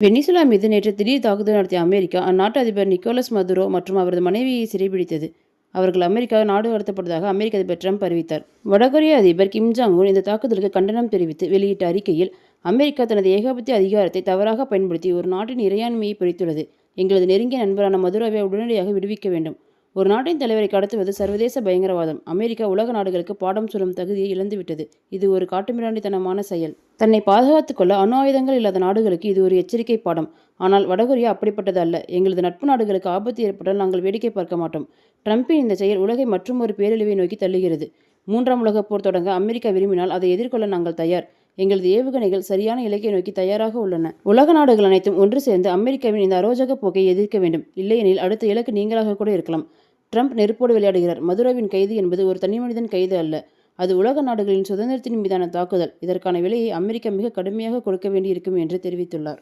Venezuela மீது நேற்று திடீர் தாக்குதல் நடத்திய அமெரிக்கா, அந்நாட்டு அதிபர் நிக்கோலஸ் மதுரோ மற்றும் அவரது மனைவியை சிறைபிடித்தது. அவர்கள் அமெரிக்கா நாடு கடத்தப்பட்டதாக அமெரிக்க அதிபர் டிரம்ப் அறிவித்தார். வடகொரிய அதிபர் கிம் ஜாங் உன் இந்த தாக்குதலுக்கு கண்டனம் தெரிவித்து வெளியிட்ட அறிக்கையில், அமெரிக்கா தனது ஏகாதிபத்திய அதிகாரத்தை தவறாக பயன்படுத்தி ஒரு நாட்டின் இறையாண்மையை பறித்துள்ளது. எங்களது நெருங்கிய நண்பரான மதுரோவை உடனடியாக விடுவிக்க வேண்டும். ஒரு நாட்டின் தலைவரை கடத்துவது சர்வதேச பயங்கரவாதம். அமெரிக்கா உலக நாடுகளுக்கு பாடம் சொல்லும் தகுதியை இழந்துவிட்டது. இது ஒரு காட்டுமிராண்டித்தனமான செயல். தன்னை பாதுகாத்துக் கொள்ள அணு ஆயுதங்கள் இல்லாத நாடுகளுக்கு இது ஒரு எச்சரிக்கை பாடம். ஆனால் வடகொரியா அப்படிப்பட்டது அல்ல. எங்களது நட்பு நாடுகளுக்கு ஆபத்து ஏற்பட்டால் நாங்கள் வேடிக்கை பார்க்க மாட்டோம். ட்ரம்பின் இந்த செயல் உலகை மற்றும் ஒரு பேரழிவை நோக்கி தள்ளுகிறது. மூன்றாம் உலகப் போர் தொடங்க அமெரிக்கா விரும்பினால் அதை எதிர்கொள்ள நாங்கள் தயார். எங்களது ஏவுகணைகள் சரியான இலக்கை நோக்கி தயாராக உள்ளன. உலக நாடுகள் அனைத்தும் ஒன்று சேர்ந்து அமெரிக்காவின் இந்த அரோஜக போக்கை எதிர்க்க வேண்டும். இல்லையெனில் அடுத்த இலக்கு நீங்களாக கூட இருக்கலாம். ட்ரம்ப் நெருப்போடு விளையாடுகிறார். மதுரோவின் கைது என்பது ஒரு தனிமனிதன் கைது அல்ல. அது உலக நாடுகளின் சுதந்திரத்தின் மீதான தாக்குதல். இதற்கான விலையை அமெரிக்கா மிக கடுமையாக கொடுக்க வேண்டியிருக்கும் என்று தெரிவித்துள்ளார்.